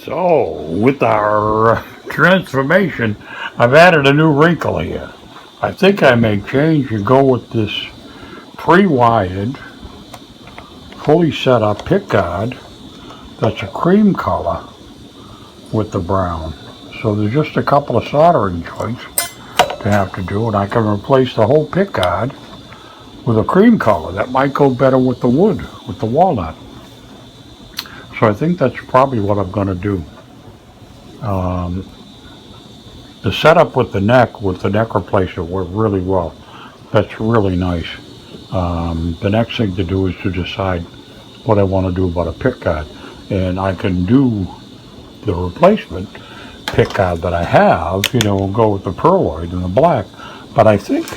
So, with our transformation, I've added a new wrinkle here. I think I may change and go with this pre-wired, fully set up pickguard that's a cream color with the brown. So there's just a couple of soldering joints to have to do, and I can replace the whole pickguard with a cream color. That might go better with the wood, with the walnut. So I think that's probably what I'm going to do. Um, the setup with the neck replacement worked really well. That's really nice. The next thing to do is to decide what I want to do about a pickguard. And I can do the replacement pickguard that I have, and go with the pearloid and the black. But I think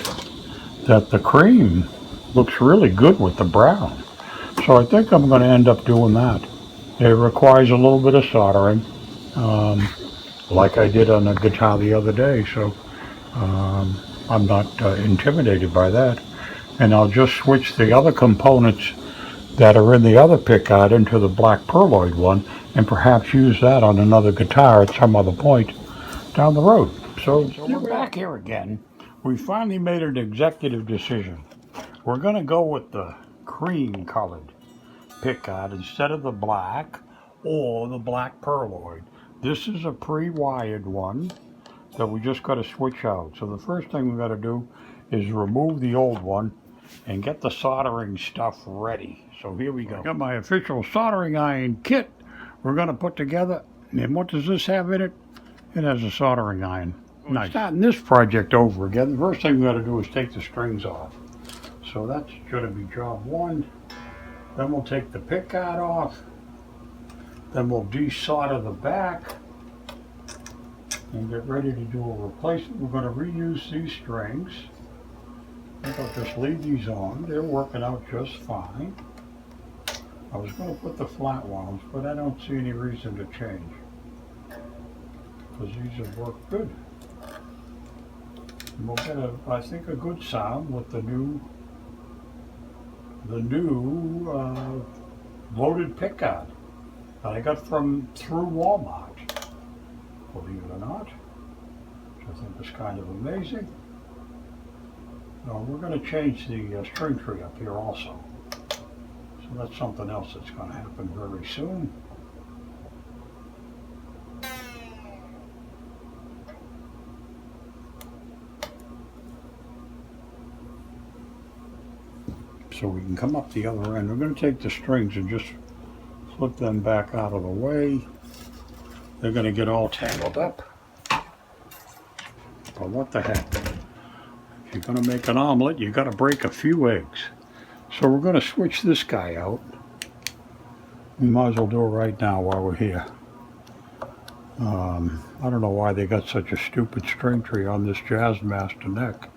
that the cream looks really good with the brown. So I think I'm going to end up doing that. It requires a little bit of soldering, um, like I did on the guitar the other day. So I'm not intimidated by that. And I'll just switch the other components that are in the other pickguard into the black pearloid one, and perhaps use that on another guitar at some other point down the road. So we're back here again. We finally made an executive decision. We're going to go with the cream colored pickguard instead of the black or the black pearloid. This is a pre-wired one that we just got to switch out. So the first thing we got to do is remove the old one and get the soldering stuff ready. So here we go. I got my official soldering iron kit we're going to put together. And what does this have in it? It has a soldering iron. Nice. Starting this project over again, the first thing we got to do is take the strings off. So that's going to be job one. Then we'll take the pickguard off. Then we'll desolder the back and get ready to do a replacement. We're going to reuse these strings. I think I'll just leave these on. They're working out just fine. I was going to put the flat ones, but I don't see any reason to change, because these have worked good. And we'll get, I think, a good sound with the new loaded pickguard that I got through Walmart, believe it or not, which I think is kind of amazing. We're going to change the string tree up here also. So that's something else that's going to happen very soon. So we can come up the other end. We're going to take the strings and just flip them back out of the way. They're going to get all tangled up. But what the heck? If you're going to make an omelet, you got to break a few eggs. So we're going to switch this guy out. We might as well do it right now while we're here. I don't know why they got such a stupid string tree on this JazzMaster neck.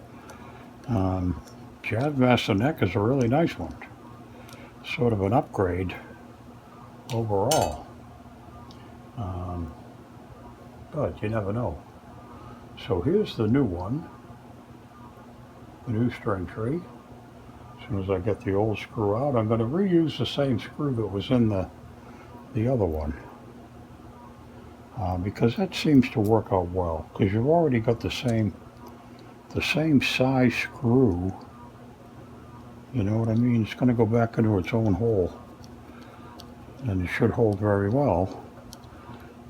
JazzMaster neck is a really nice one. Sort of an upgrade overall. But you never know. So here's the new one. The new string tree. As soon as I get the old screw out, I'm going to reuse the same screw that was in the other one. Because that seems to work out well. Because you've already got the same size screw. You know what I mean? It's going to go back into its own hole. And it should hold very well.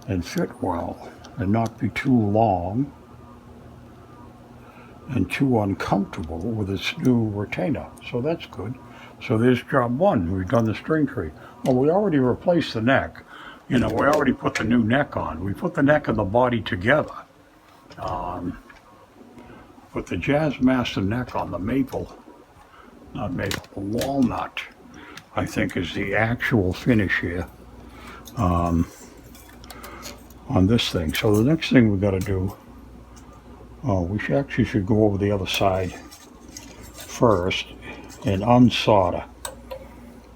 And fit well. And not be too long. And too uncomfortable with its new retainer. So that's good. So there's job one. We've done the string tree. Well, we already replaced the neck. We already put the new neck on. We put the neck and the body together. Put the JazzMaster neck on the maple. Not maple, the walnut, I think, is the actual finish here on this thing. So the next thing we got to do, we should go over the other side first and unsolder.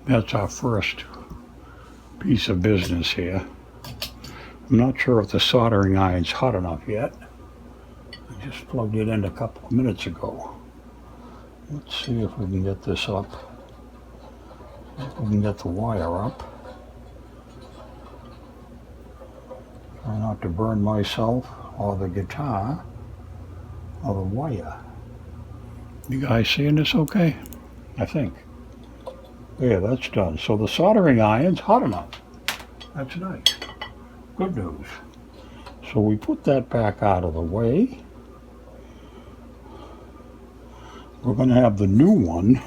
That's our first piece of business here. I'm not sure if the soldering iron's hot enough yet. I just plugged it in a couple of minutes ago. Let's see if we can get this up. If we can get the wire up. Try not to burn myself or the guitar or the wire. You guys seeing this okay? I think. Yeah, that's done. So the soldering iron's hot enough. That's nice. Good news. So we put that back out of the way. We're going to have the new one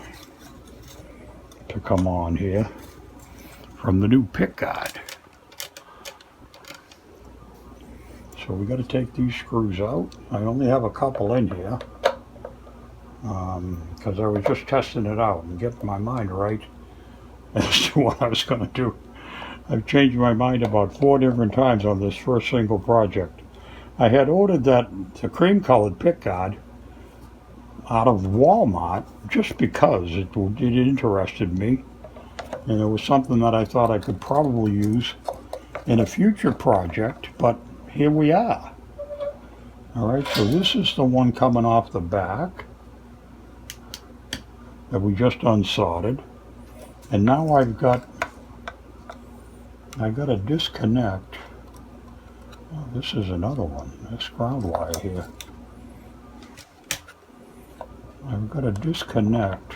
to come on here from the new pickguard. So we got to take these screws out. I only have a couple in here because I was just testing it out and getting my mind right as to what I was going to do. I've changed my mind about 4 different times on this first single project. I had ordered the cream-colored pickguard out of Walnut just because it interested me, and it was something that I thought I could probably use in a future project, but here we are. Alright, so this is the one coming off the back that we just unsoldered, and now I've got to disconnect. Oh, this is another one, this ground wire here. I've got to disconnect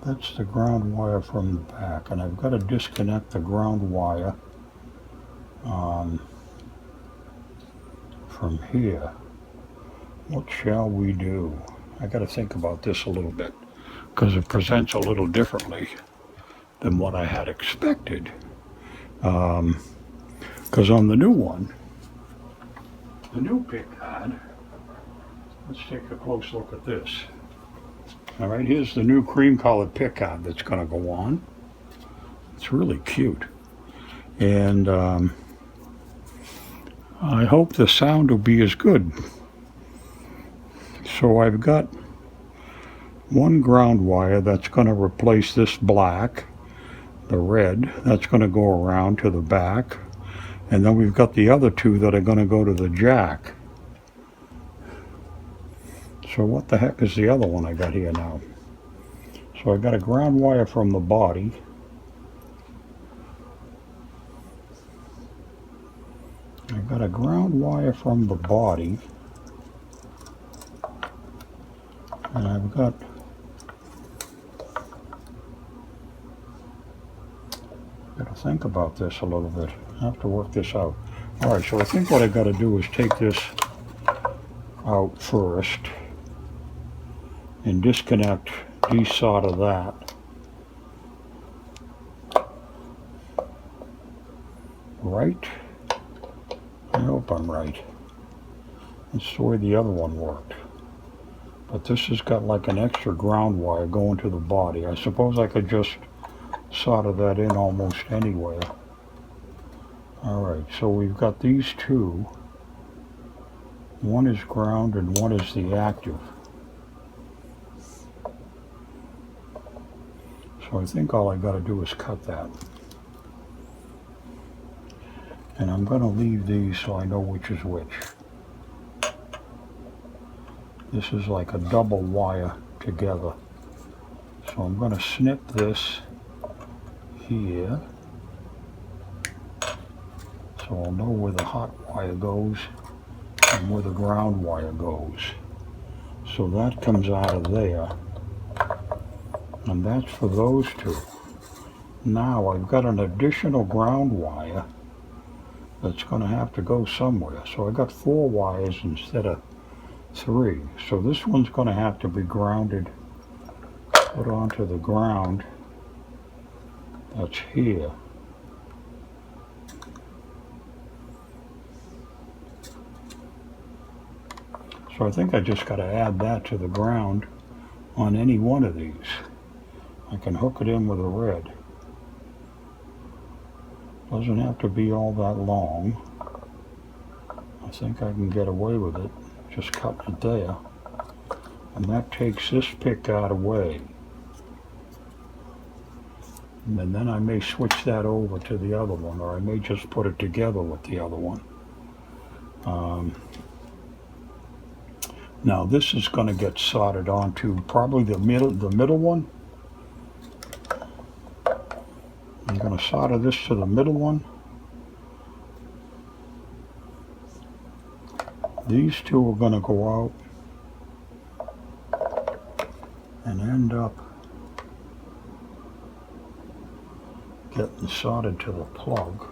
that's the ground wire from the back, and I've got to disconnect the ground wire from here. What shall we do? I got to think about this a little bit because it presents a little differently than what I had expected. Because on the new one, the new pickguard, let's take a close look at this. All right, here's the new cream-colored pickguard that's going to go on. It's really cute. And I hope the sound will be as good. So I've got one ground wire that's going to replace this black, the red, that's going to go around to the back. And then we've got the other two that are going to go to the jack. So what the heck is the other one I got here now? So I got a ground wire from the body. I got a ground wire from the body. And I've got to think about this a little bit. I have to work this out. Alright, so I think what I got to do is take this out first and disconnect, desolder that. Right? I hope I'm right. That's the way the other one worked. But this has got like an extra ground wire going to the body. I suppose I could just solder that in almost anywhere. Alright, so we've got these two. One is ground and one is the active. So I think all I got to do is cut that. And I'm going to leave these so I know which is which. This is like a double wire together. So I'm going to snip this here. So I'll know where the hot wire goes and where the ground wire goes. So that comes out of there. And that's for those two. Now I've got an additional ground wire that's going to have to go somewhere. So I got 4 wires instead of 3. So this one's going to have to be grounded, put onto the ground that's here. So I think I just got to add that to the ground on any one of these. I can hook it in with a red. Doesn't have to be all that long. I think I can get away with it. Just cut it there. And that takes this pickguard away. And then I may switch that over to the other one, or I may just put it together with the other one. Now this is going to get soldered onto probably the middle one. I'm going to solder this to the middle one. These two are going to go out and end up getting soldered to the plug.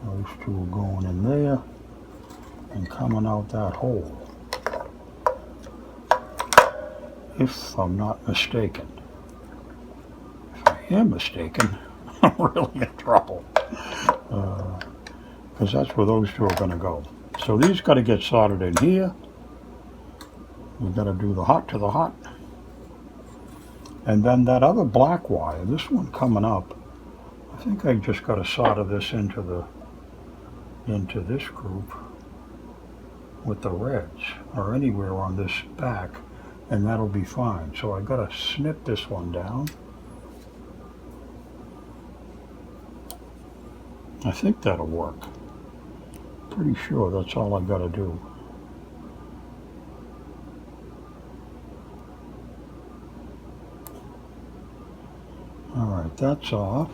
Those two are going in there and coming out that hole, if I'm not mistaken. If I am mistaken, I'm really in trouble, because that's where those two are going to go. So these got to get soldered in here. We've got to do the hot to the hot. And then that other black wire, this one coming up, I think I just got to solder this into this group with the reds, or anywhere on this back, and that'll be fine. So I got to snip this one down. I think that'll work. Pretty sure that's all I got to do. Alright, that's off.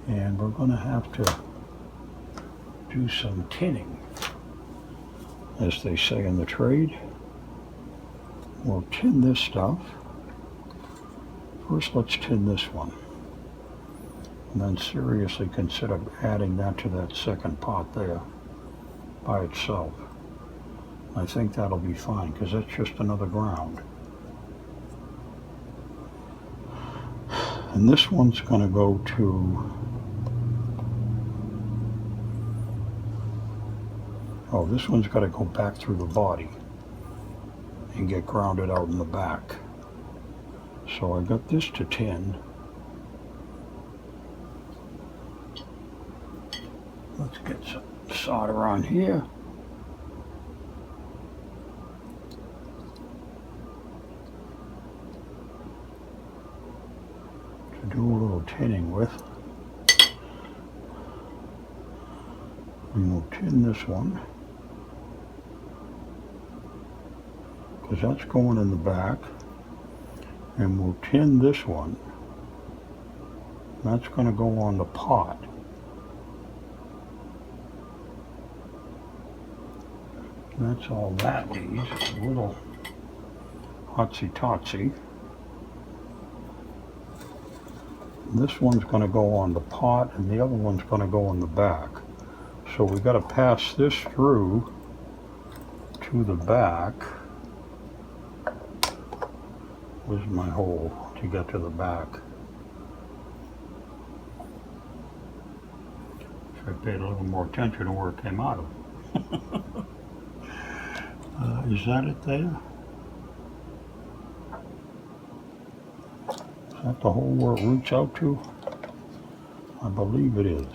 And we're going to have to do some tinning, as they say in the trade. We'll tin this stuff. First, let's tin this one. And then seriously consider adding that to that second pot there by itself. I think that'll be fine, because that's just another ground. And this one's going to go to... Oh, this one's got to go back through the body and get grounded out in the back. So I got this to tin. Let's get some solder on here. To do a little tinning with. And we'll tin this one, because that's going in the back. And we'll tin this one. That's going to go on the pot. That's all that needs, a little hotsy-totsy. This one's going to go on the pot, and the other one's going to go in the back. So we've got to pass this through to the back. Where's my hole to get to the back? Should I paid a little more attention to where it came out of. Is that it there? Is that the hole where it roots out to? I believe it is.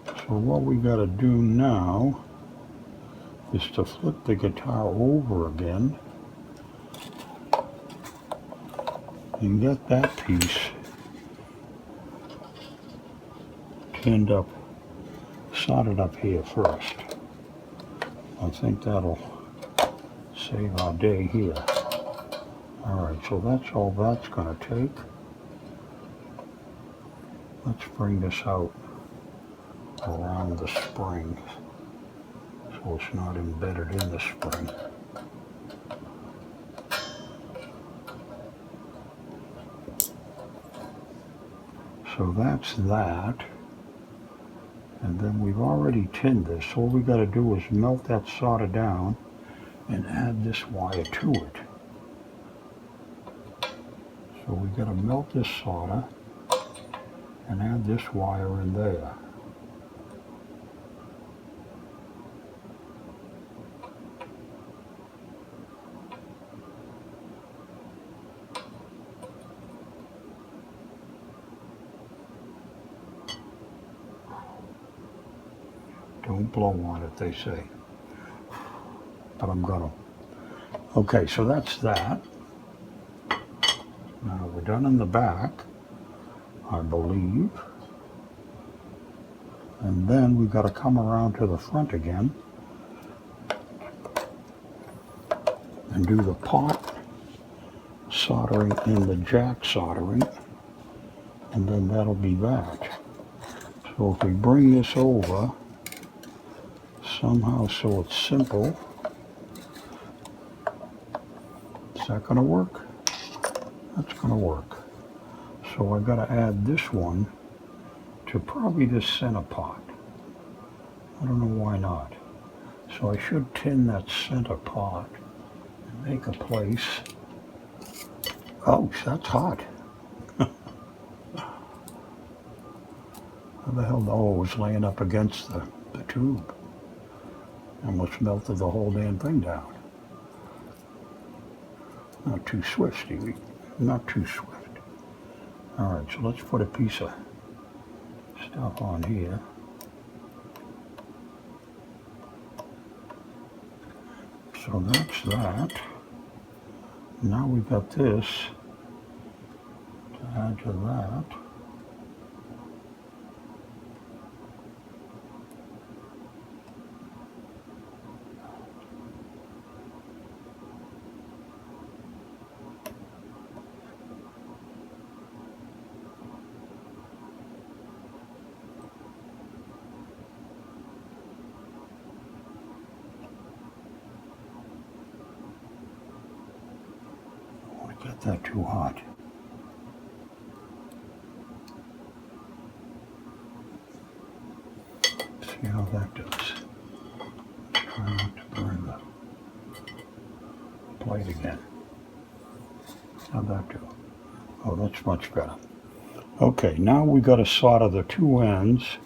So what we got to do now is to flip the guitar over again and get that piece tinned up, soldered up here first. I think that'll save our day here. Alright, so that's all that's going to take. Let's bring this out around the spring so it's not embedded in the spring. So that's that. And then we've already tinned this, so all we got to do is melt that solder down and add this wire to it. So we got to melt this solder and add this wire in there. Don't blow on it, they say. But I'm gonna. Okay, so that's that. Now we're done in the back, I believe. And then we've got to come around to the front again and do the pot soldering and the jack soldering, and then that'll be that. So if we bring this over somehow so it's simple, is that going to work? That's going to work. So I've got to add this one to probably this center pot. I don't know why not. So I should tin that center pot and make a place. Oh, that's hot. How the hell? Oh, it was laying up against the tube. Almost melted the whole damn thing down. Not too swift, Stevie. Not too swift. Alright, so let's put a piece of stuff on here. So that's that. Now we've got this to add to that. Get that too hot. See how that does. Try not to burn the plate again. How'd that do? Oh, that's much better. Okay, now we got to solder the two ends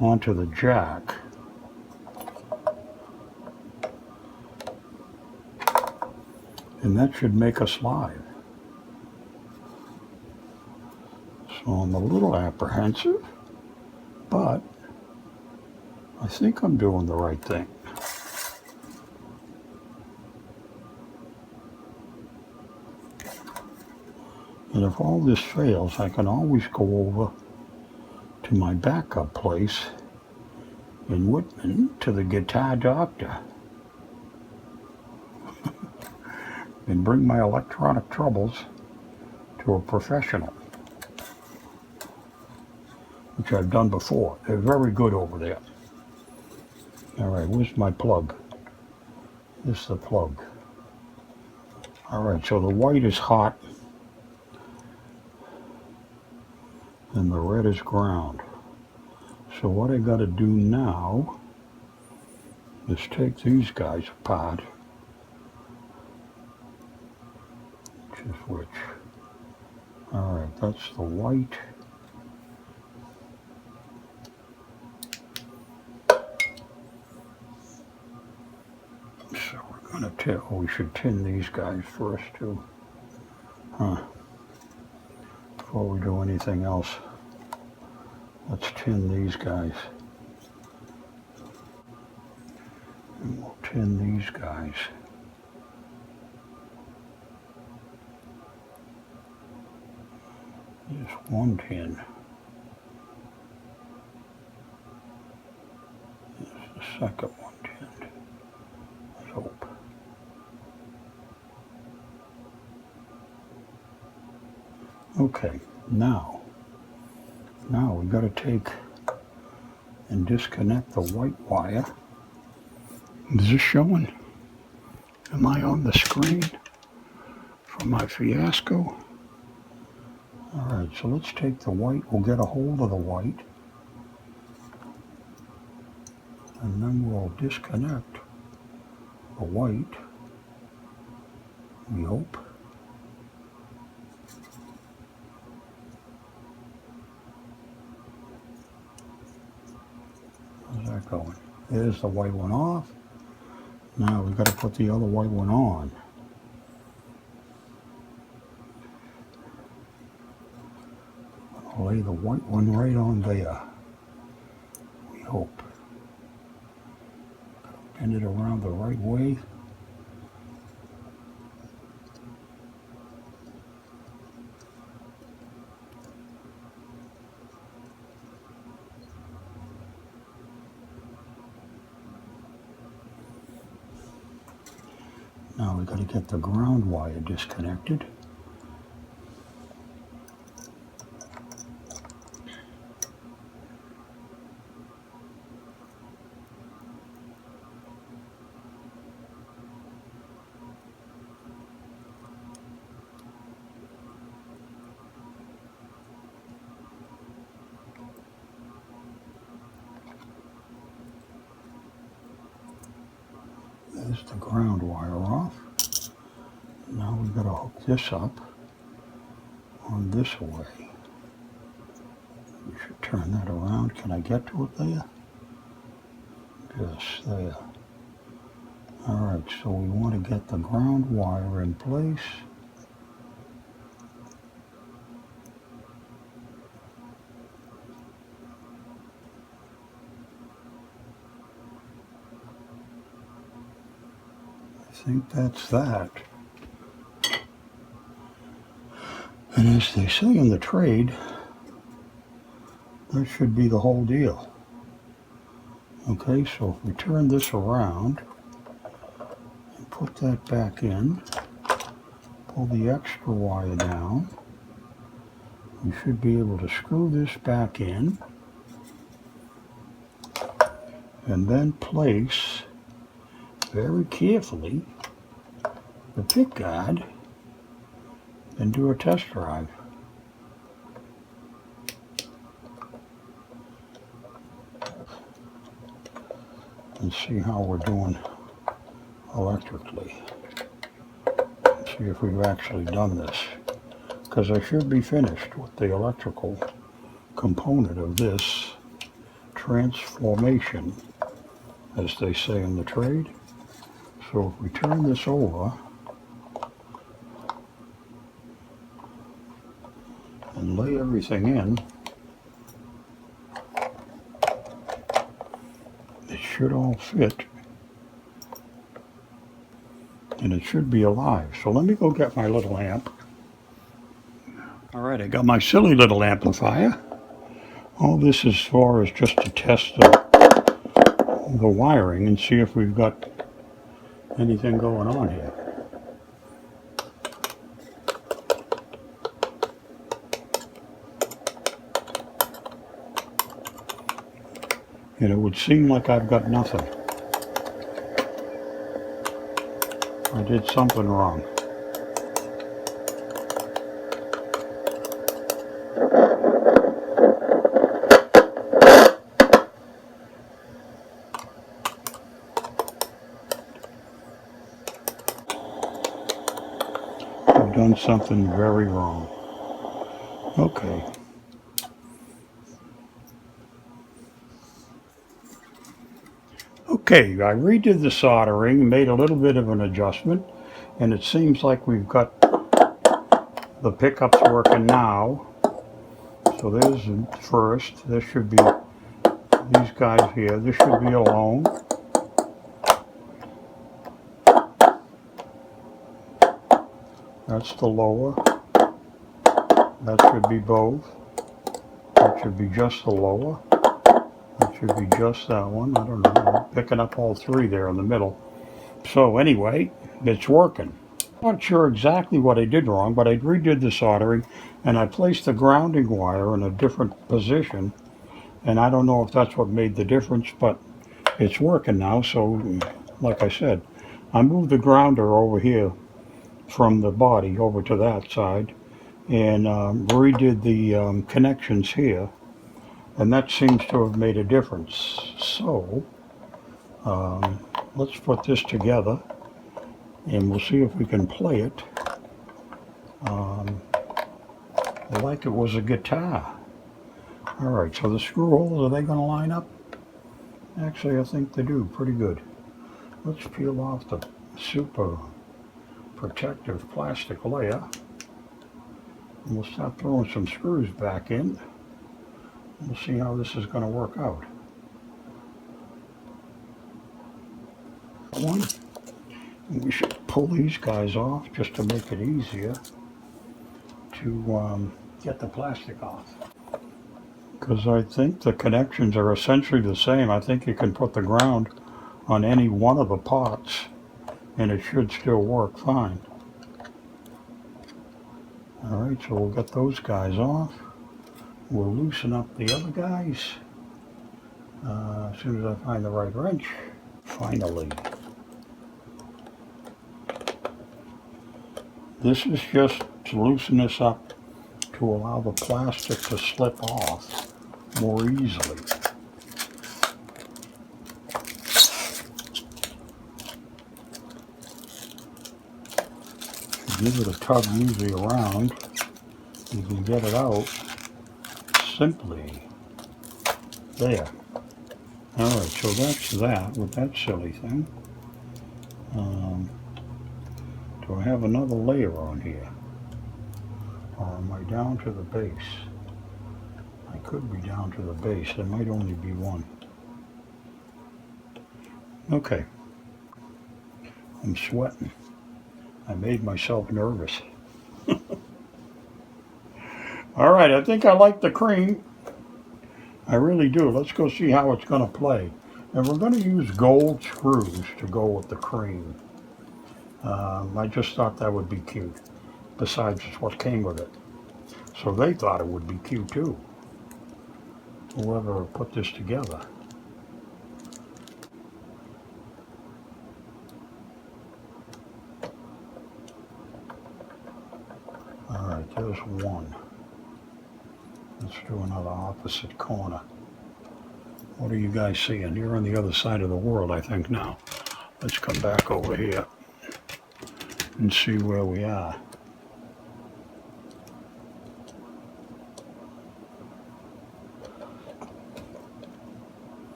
onto the jack. And that should make us live. So I'm a little apprehensive, but I think I'm doing the right thing. And if all this fails, I can always go over to my backup place in Whitman to the Guitar Doctor and bring my electronic troubles to a professional, which I've done before. They're very good over there. All right, where's my plug? This is the plug. All right, so the white is hot and the red is ground. So what I got to do now is take these guys apart. Which is which? All right, that's the white. So we're going to tin. Oh, we should tin these guys first too. Before we do anything else, let's tin these guys. And we'll tin these guys. Just one tin. This is the second one tinned. Let's hope. Okay, now we've got to take and disconnect the white wire. Is this showing? Am I on the screen for my fiasco? All right, so let's take the white. We'll get a hold of the white, and then we'll disconnect the white, we hope. How's that going? There's the white one off. Now we've got to put the other white one on. I'll lay the white one right on there. We hope. Bend it around the right way. Now we got to get the ground wire disconnected. There's the ground wire off. Now we've got to hook this up on this way. We should turn that around. Can I get to it there? Yes, there. Alright, so we want to get the ground wire in place. I think that's that. And as they say in the trade, that should be the whole deal. Okay, so if we turn this around and put that back in, pull the extra wire down, we should be able to screw this back in and then place very carefully the pick guard and do a test drive. And see how we're doing electrically. See if we've actually done this. Because I should be finished with the electrical component of this transformation, as they say in the trade. So if we turn this over and lay everything in, it should all fit. And it should be alive. So let me go get my little amp. Alright, I got my silly little amplifier. All this is for is just to test the wiring and see if we've got anything going on here. And it would seem like I've got nothing. I did something wrong. I've done something very wrong. Okay. Okay, I redid the soldering, made a little bit of an adjustment, and it seems like we've got the pickups working now. So there's the first. This should be these guys here. This should be alone. That's the lower. That should be both. That should be just the lower. That should be just that one. I don't know. I'm picking up all three there in the middle. So anyway, it's working. I'm not sure exactly what I did wrong, but I redid the soldering and I placed the grounding wire in a different position. And I don't know if that's what made the difference, but it's working now. So like I said, I moved the grounder over here from the body over to that side and redid the connections here. And that seems to have made a difference. So let's put this together and we'll see if we can play it like it was a guitar. Alright, so the screw holes, are they going to line up? Actually, I think they do pretty good. Let's peel off the super protective plastic layer. And we'll start throwing some screws back in. We'll see how this is going to work out. One, we should pull these guys off just to make it easier to get the plastic off. Because I think the connections are essentially the same. I think you can put the ground on any one of the pots and it should still work fine. Alright, so we'll get those guys off. We'll loosen up the other guys as soon as I find the right wrench. Finally. This is just to loosen this up to allow the plastic to slip off more easily. Give it a tug usually around, you can get it out simply. There. Alright, so that's that with that silly thing. Do I have another layer on here? Or am I down to the base? I could be down to the base. There might only be one. Okay. I'm sweating. I made myself nervous. Alright, I think I like the cream. I really do. Let's go see how it's going to play. And we're going to use gold screws to go with the cream. I just thought that would be cute. Besides, it's what came with it. So they thought it would be cute too. Whoever put this together. Alright, there's one. Let's do another opposite corner. What are you guys seeing? You're on the other side of the world, I think, now. Let's come back over here and see where we are.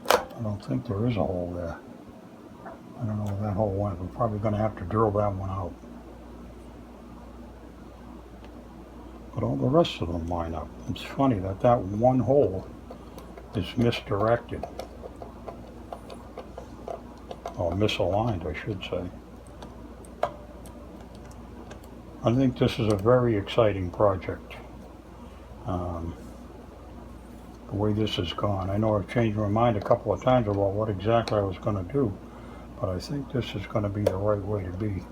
I don't think there is a hole there. I don't know where that hole went. We're probably going to have to drill that one out. But all the rest of them line up. It's funny that that one hole is misdirected. Or misaligned, I should say. I think this is a very exciting project. The way this has gone. I know I've changed my mind a couple of times about what exactly I was going to do. But I think this is going to be the right way to be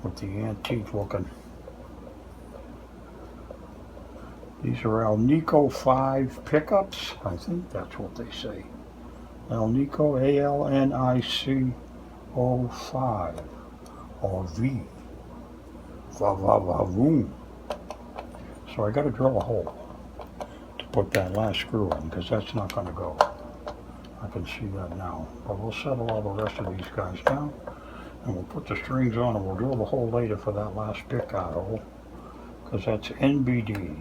with the antique looking. These are Alnico 5 pickups. I think that's what they say. Alnico, A-L-N-I-C-O 5 or V. Va-va-va-voom. So I got to drill a hole to put that last screw in because that's not going to go. I can see that now. But we'll settle all the rest of these guys down and we'll put the strings on and we'll drill the hole later for that last pick out hole because that's NBD.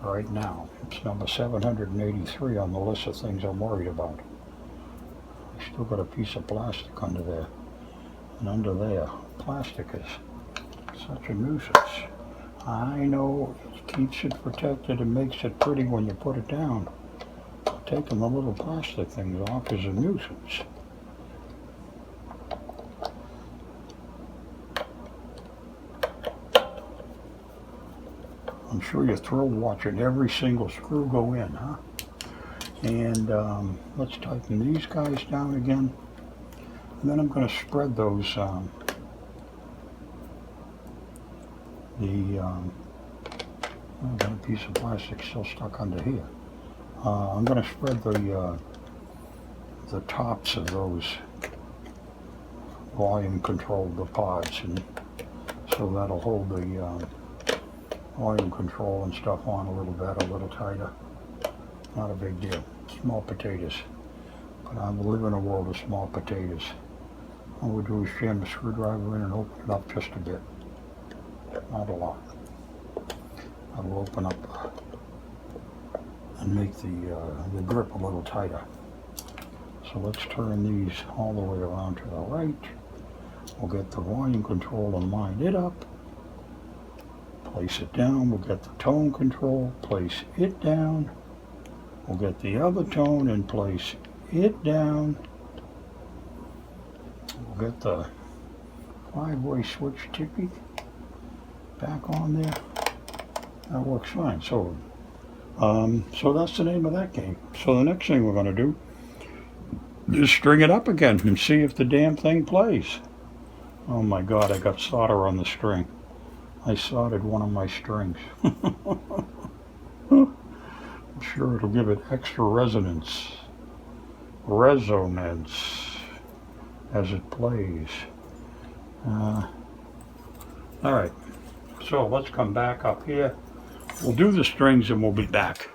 Right now, it's number 783 on the list of things I'm worried about. I still got a piece of plastic under there. And under there, plastic is such a nuisance. I know it keeps it protected and makes it pretty when you put it down. Taking the little plastic things off is a nuisance. I'm sure you're thrilled watching every single screw go in, huh? And let's tighten these guys down again. And then I'm going to spread those, I've got a piece of plastic still stuck under here. I'm going to spread the tops of those volume control, the pods, and so that'll hold the volume control and stuff on a little better, a little tighter. Not a big deal. Small potatoes. But I live in a world of small potatoes. All we do is jam the screwdriver in and open it up just a bit. Not a lot. I will open up and make the grip a little tighter. So let's turn these all the way around to the right. We'll get the volume control and line it up. Place it down. We'll get the tone control. Place it down. We'll get the other tone and place it down. We'll get the 5-way switch tippy back on there. That works fine. So So that's the name of that game. So the next thing we're going to do is string it up again and see if the damn thing plays. Oh my God, I got solder on the string. I soldered one of my strings. I'm sure it'll give it extra resonance as it plays. All right, so let's come back up here. We'll do the strings and we'll be back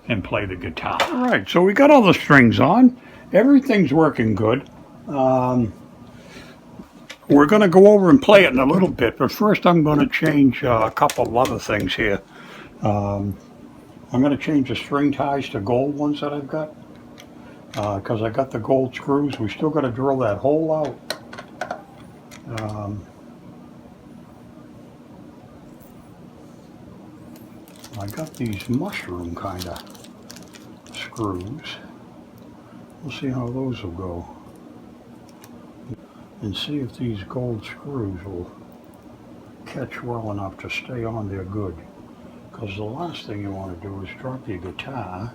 and play the guitar. All right, so we got all the strings on. Everything's working good. We're going to go over and play it in a little bit, but first I'm going to change a couple of other things here. I'm going to change the string ties to gold ones that I've got, because I got the gold screws. We still got to drill that hole out. I got these mushroom kind of screws. We'll see how those will go. And see if these gold screws will catch well enough to stay on there good. Because the last thing you want to do is drop your guitar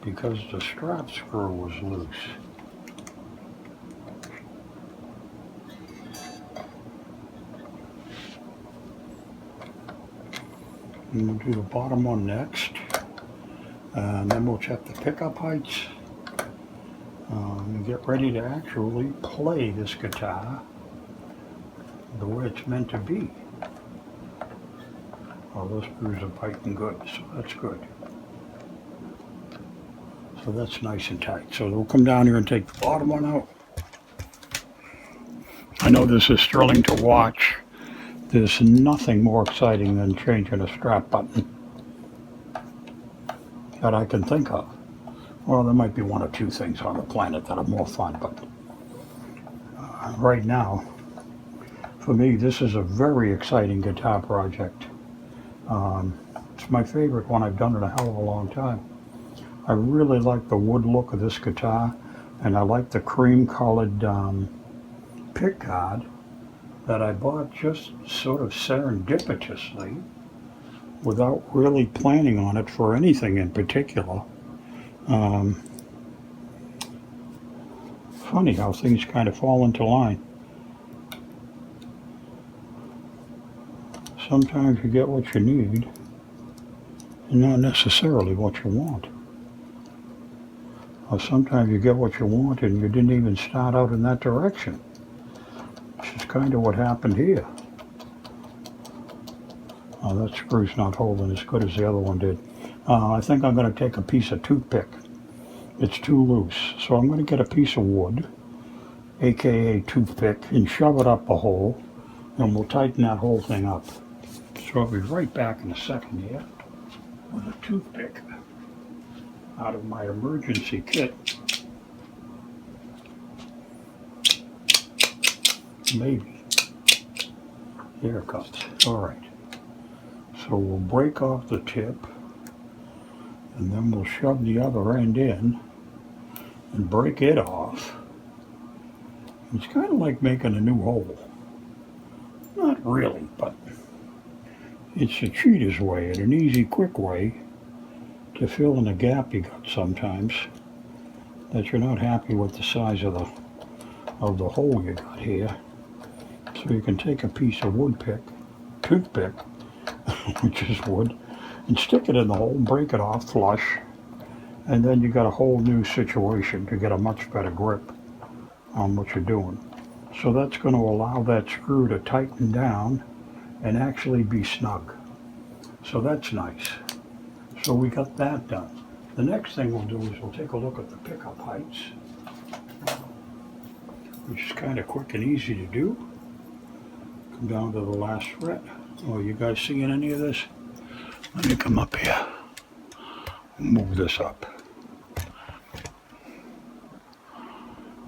because the strap screw was loose. And we'll do the bottom one next. And then we'll check the pickup heights. And get ready to actually play this guitar the way it's meant to be. Oh, those screws are tightened good, so that's good. So that's nice and tight. So we'll come down here and take the bottom one out. I know this is thrilling to watch. There's nothing more exciting than changing a strap button that I can think of. Well, there might be one or two things on the planet that are more fun, but right now, for me, this is a very exciting guitar project. It's my favorite one I've done in a hell of a long time. I really like the wood look of this guitar, and I like the cream-colored pick guard that I bought just sort of serendipitously without really planning on it for anything in particular. Funny how things kind of fall into line. Sometimes you get what you need and not necessarily what you want. Or sometimes you get what you want and you didn't even start out in that direction. Which is kind of what happened here. Oh, that screw's not holding as good as the other one did. I think I'm going to take a piece of toothpick. It's too loose. So I'm going to get a piece of wood, aka toothpick, and shove it up a hole, and we'll tighten that whole thing up. So I'll be right back in a second here with a toothpick out of my emergency kit. Maybe. Here it comes. All right. So we'll break off the tip, and then we'll shove the other end in and break it off. It's kind of like making a new hole. Not really, but it's a cheater's way and an easy, quick way to fill in a gap you got sometimes that you're not happy with the size of the hole you got here. So you can take a piece of toothpick, which is wood, and stick it in the hole and break it off flush, and then you got a whole new situation to get a much better grip on what you're doing. So that's going to allow that screw to tighten down and actually be snug. So that's nice. So we got that done. The next thing we'll do is we'll take a look at the pickup heights, which is kind of quick and easy to do. Come down to the last fret. Oh, you guys seeing any of this? Let me come up here. Move this up.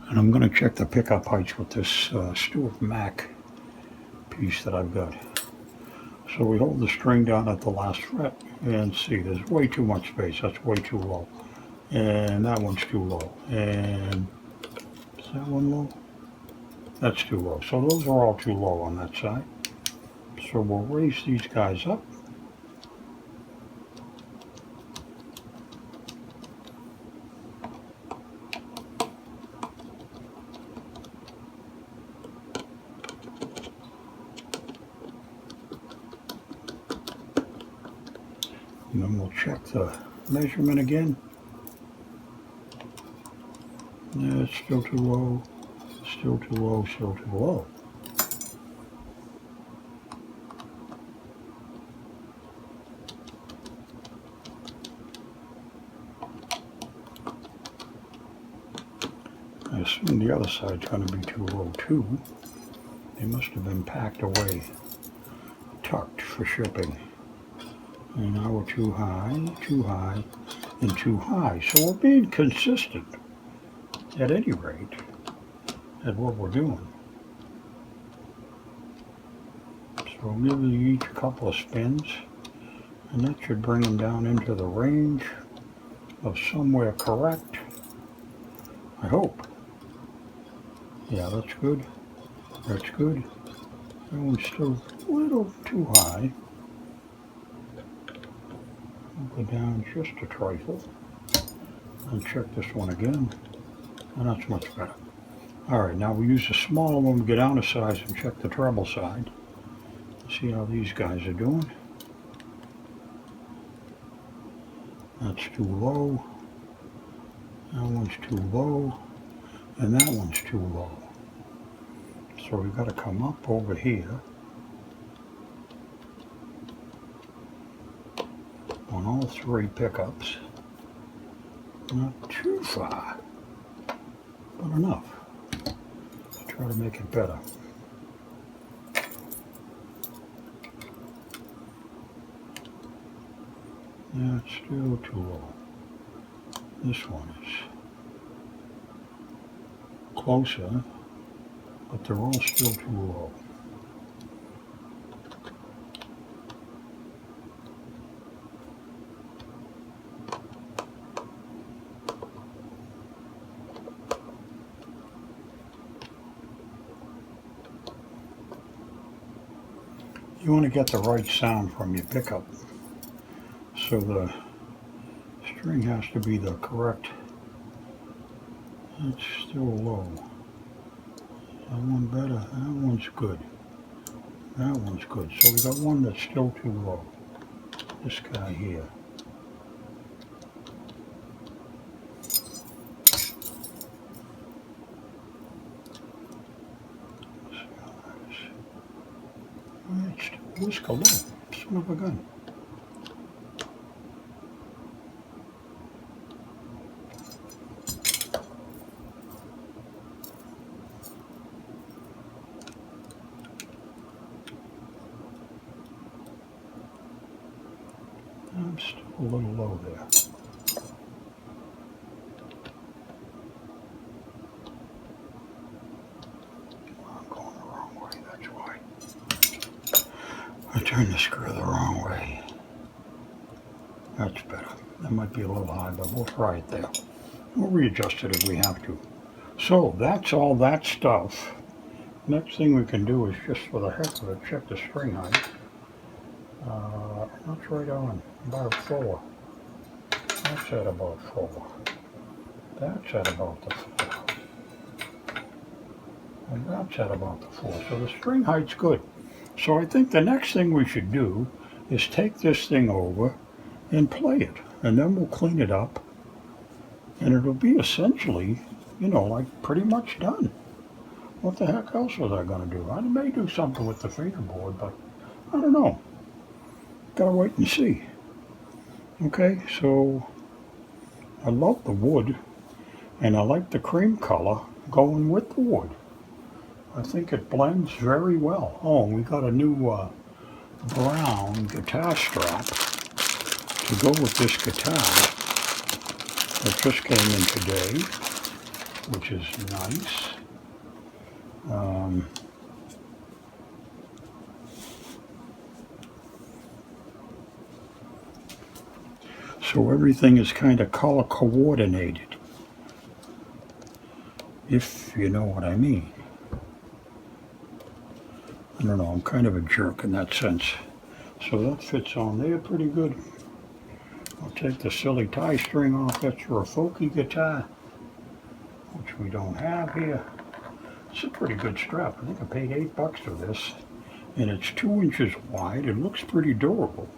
And I'm going to check the pickup heights with this Stuart Mac piece that I've got. So we hold the string down at the last fret and see there's way too much space. That's way too low. And that one's too low. And is that one low? That's too low. So those are all too low on that side. So we'll raise these guys up. And then we'll check the measurement again. Yeah, it's still too low, still too low, still too low. I assume the other side's going to be too low too. They must have been packed away, tucked for shipping. And now we're too high, and too high. So we're being consistent, at any rate, at what we're doing. So we'll give you each a couple of spins, and that should bring them down into the range of somewhere correct. I hope. Yeah, that's good. That's good. That one's still a little too high. We'll go down just a trifle and check this one again, and that's much better. Alright, now we use the smaller one to get down a size and check the treble side. See how these guys are doing. That's too low. That one's too low. And that one's too low. So we've got to come up over here on all three pickups. Not too far, but enough to try to make it better. That's still too low. This one is closer, but they're all still too low. You want to get the right sound from your pickup, so the string has to be the correct. It's still low. That one better. That one's good. That one's good. So we got one that's still too low. This guy here. It's whisker low. Son of a gun. I'm still a little low there. I'm going the wrong way, that's why. I turned the screw the wrong way. That's better. That might be a little high, but we'll try it there. We'll readjust it if we have to. So that's all that stuff. Next thing we can do is just for the heck of it, check the string height. That's right on, about 4. That's at about 4. That's at about the 4. And that's at about the 4. So the string height's good. So I think the next thing we should do is take this thing over and play it. And then we'll clean it up. And it'll be essentially, you know, like pretty much done. What the heck else was I going to do? I may do something with the fingerboard, but I don't know. Gotta wait and see. Okay, so I love the wood, and I like the cream color going with the wood. I think it blends very well. Oh, and we got a new brown guitar strap to go with this guitar that just came in today, which is nice. So everything is kind of color coordinated, if you know what I mean. I don't know, I'm kind of a jerk in that sense. So that fits on there pretty good. I'll take the silly tie string off. That's for a folky guitar, which we don't have here. It's a pretty good strap. I think I paid $8 for this. And it's 2 inches wide. It looks pretty durable.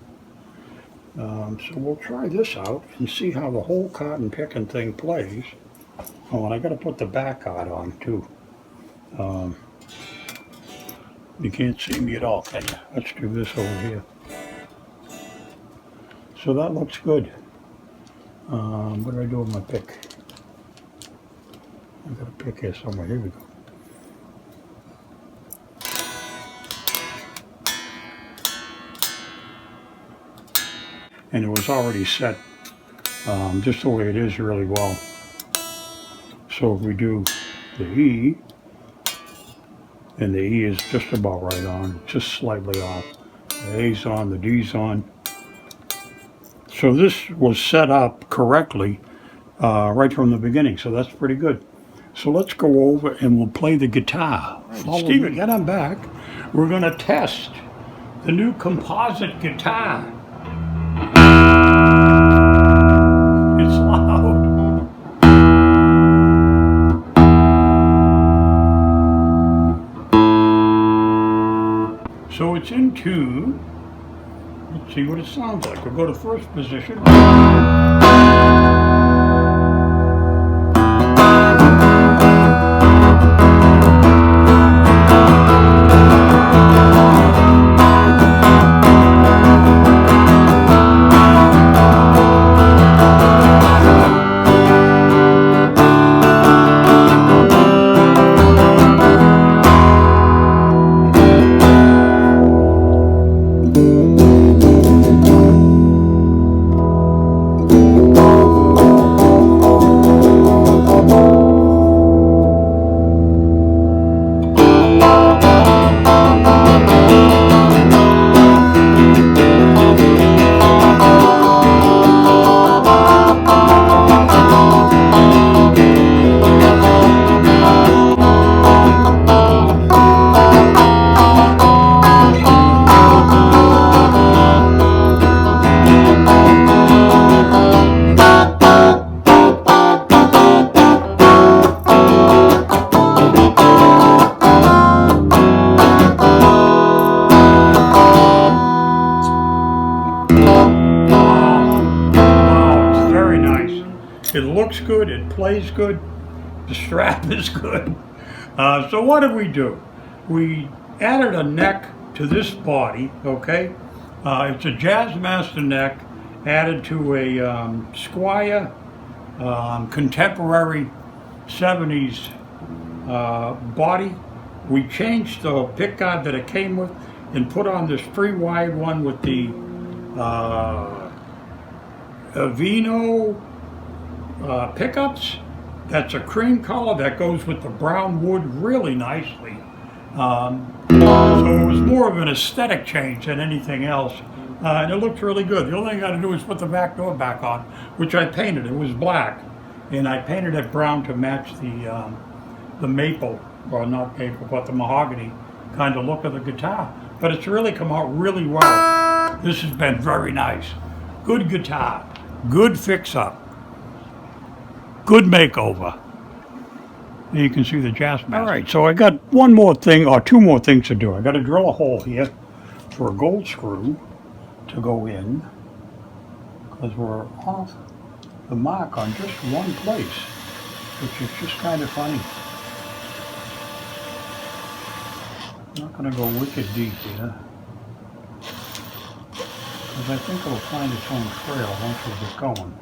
So we'll try this out and see how the whole cotton picking thing plays. Oh, and I got to put the back guard on too. You can't see me at all, can you? Let's do this over here. So that looks good. What do I do with my pick? I got a pick here somewhere. Here we go. And it was already set just the way it is really well. So if we do the E, and the E is just about right on, just slightly off. The A's on, the D's on. So this was set up correctly right from the beginning, so that's pretty good. So let's go over and we'll play the guitar. Right, Stephen, get on back. We're going to test the new composite guitar. It's loud. So it's in tune. Let's see what it sounds like. We'll go to first position. It looks good, it plays good, the strap is good. So what did we do? We added a neck to this body, okay? It's a JazzMaster neck added to a Squier contemporary 70s body. We changed the pick guard that it came with and put on this free-wired one with the Avino pickups. That's a cream color that goes with the brown wood really nicely. So it was more of an aesthetic change than anything else. And it looked really good. The only thing I got to do is put the back door back on, which I painted. It was black, and I painted it brown to match the maple, or not maple, but the mahogany kind of look of the guitar. But it's really come out really well. This has been very nice. Good guitar, good fix-up. Good makeover. There you can see the JazzMaster. All right, so I got one more thing, or two more things to do. I got to drill a hole here for a gold screw to go in, because we're off the mark on just one place, which is just kind of funny. I'm not going to go wicked deep here, because I think it'll find its own trail once we get going.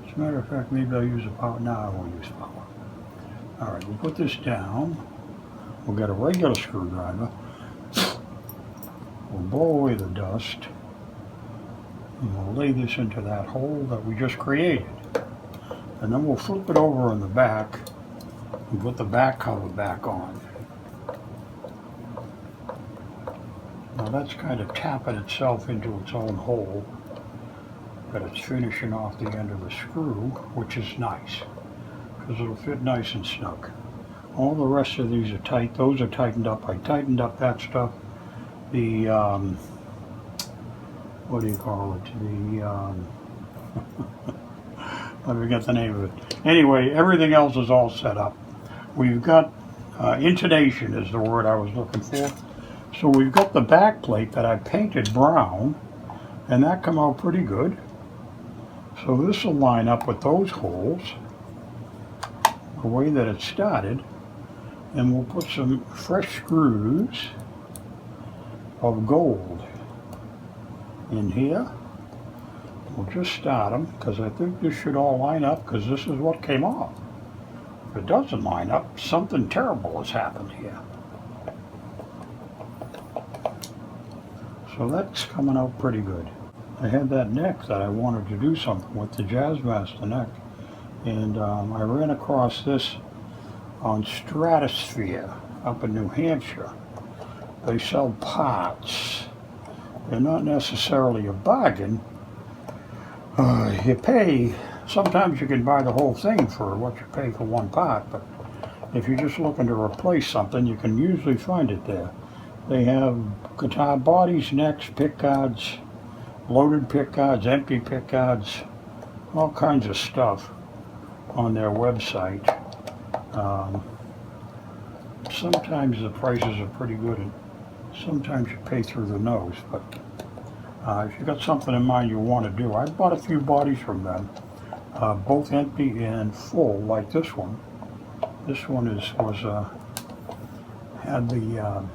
As a matter of fact, maybe I'll use a power. No, I won't use power. All right, we'll put this down. We'll get a regular screwdriver. We'll blow away the dust. And we'll lay this into that hole that we just created. And then we'll flip it over on the back and put the back cover back on. Now that's kind of tapping itself into its own hole. But it's finishing off the end of the screw, which is nice, because it'll fit nice and snug. All the rest of these are tight. Those are tightened up. I tightened up that stuff. The, what do you call it? The, I forget the name of it. Anyway, everything else is all set up. We've got Intonation is the word I was looking for. So we've got the back plate that I painted brown, and that come out pretty good. So this will line up with those holes, the way that it started, and we'll put some fresh screws of gold in here. We'll just start them, because I think this should all line up, because this is what came off. If it doesn't line up, something terrible has happened here. So that's coming out pretty good. I had that neck that I wanted to do something with, the JazzMaster neck, and I ran across this on Stratosphere up in New Hampshire. They sell parts. They're not necessarily a bargain. You pay, sometimes you can buy the whole thing for what you pay for one part, but if you're just looking to replace something, you can usually find it there. They have guitar bodies, necks, pickguards, loaded pickguards, empty pickguards, all kinds of stuff on their website. Sometimes the prices are pretty good, and sometimes you pay through the nose, but if you've got something in mind you want to do, I bought a few bodies from them, both empty and full, like this one. This one had the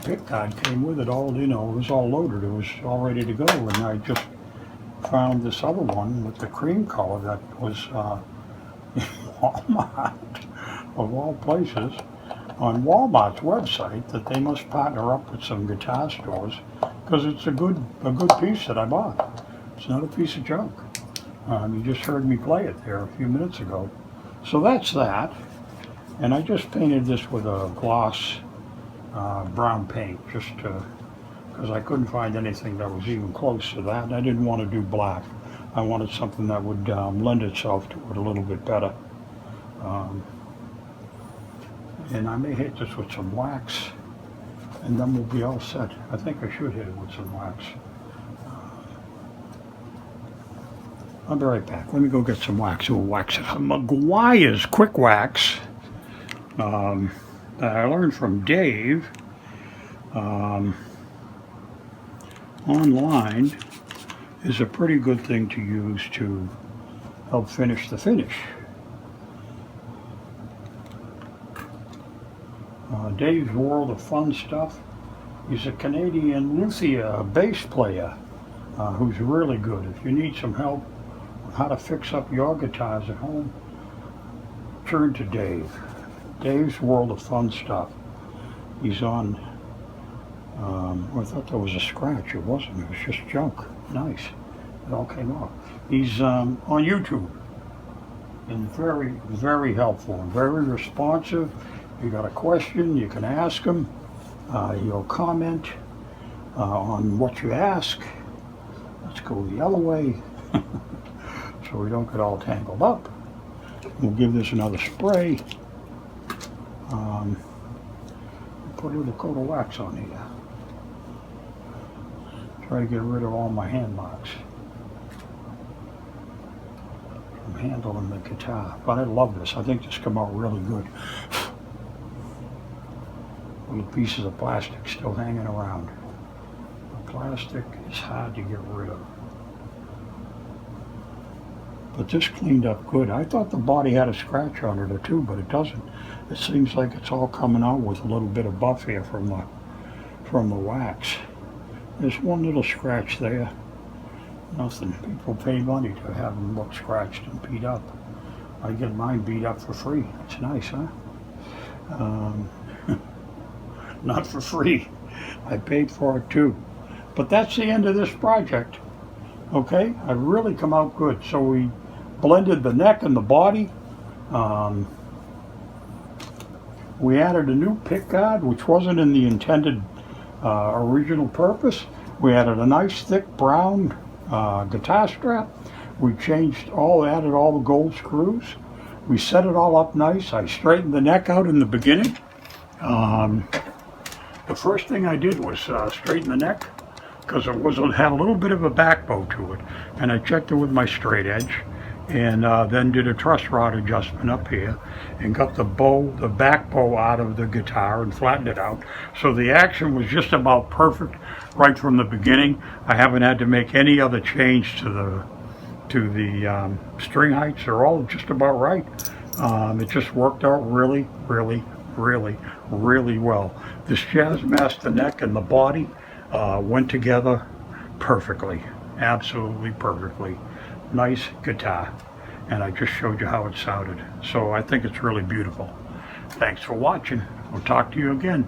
pickguard came with it all, you know, it was all loaded, it was all ready to go, and I just found this other one with the cream color that was in Walmart, of all places, on Walmart's website, that they must partner up with some guitar stores, because it's a good piece that I bought. It's not a piece of junk. You just heard me play it there a few minutes ago. So that's that, and I just painted this with a gloss brown paint, just because I couldn't find anything that was even close to that, and I didn't want to do black. I wanted something that would lend itself to it a little bit better. And I may hit this with some wax, and then we'll be all set. I think I should hit it with some wax. I'll be right back. Let me go get some wax. We'll wax it. Squier's Quick Wax that I learned from Dave online is a pretty good thing to use to help finish the finish. Dave's World of Fun Stuff. He's a Canadian luthier bass player who's really good. If you need some help with how to fix up your guitars at home, turn to Dave. Dave's World of Fun Stuff. He's on, I thought that was a scratch. It wasn't. It was just junk. Nice. It all came off. He's on YouTube, and very, very helpful and very responsive. You got a question, you can ask him. He'll comment on what you ask. Let's go the other way so we don't get all tangled up. We'll give this another spray. Put a little coat of wax on here. Try to get rid of all my hand marks from handling the guitar. But I love this. I think this come out really good. Little pieces of plastic still hanging around. The plastic is hard to get rid of. But this cleaned up good. I thought the body had a scratch on it or two, but it doesn't. It seems like it's all coming out with a little bit of buff here from the wax. There's one little scratch there. Nothing. People pay money to have them look scratched and beat up. I get mine beat up for free. It's nice, huh? Not for free. I paid for it too. But that's the end of this project. Okay, I've really come out good. So we blended the neck and the body. We added a new pickguard, which wasn't in the intended original purpose. We added a nice thick brown guitar strap. We added all the gold screws. We set it all up nice. I straightened the neck out in the beginning. The first thing I did was straighten the neck, because it had a little bit of a back bow to it, and I checked it with my straight edge, and then did a truss rod adjustment up here and got the back bow out of the guitar and flattened it out. So the action was just about perfect right from the beginning. I haven't had to make any other change to the string heights. They're all just about right. It just worked out really, really, really, really well. This JazzMaster neck and the body went together perfectly, absolutely perfectly. Nice guitar, and I just showed you how it sounded. So I think it's really beautiful. Thanks for watching. We'll talk to you again.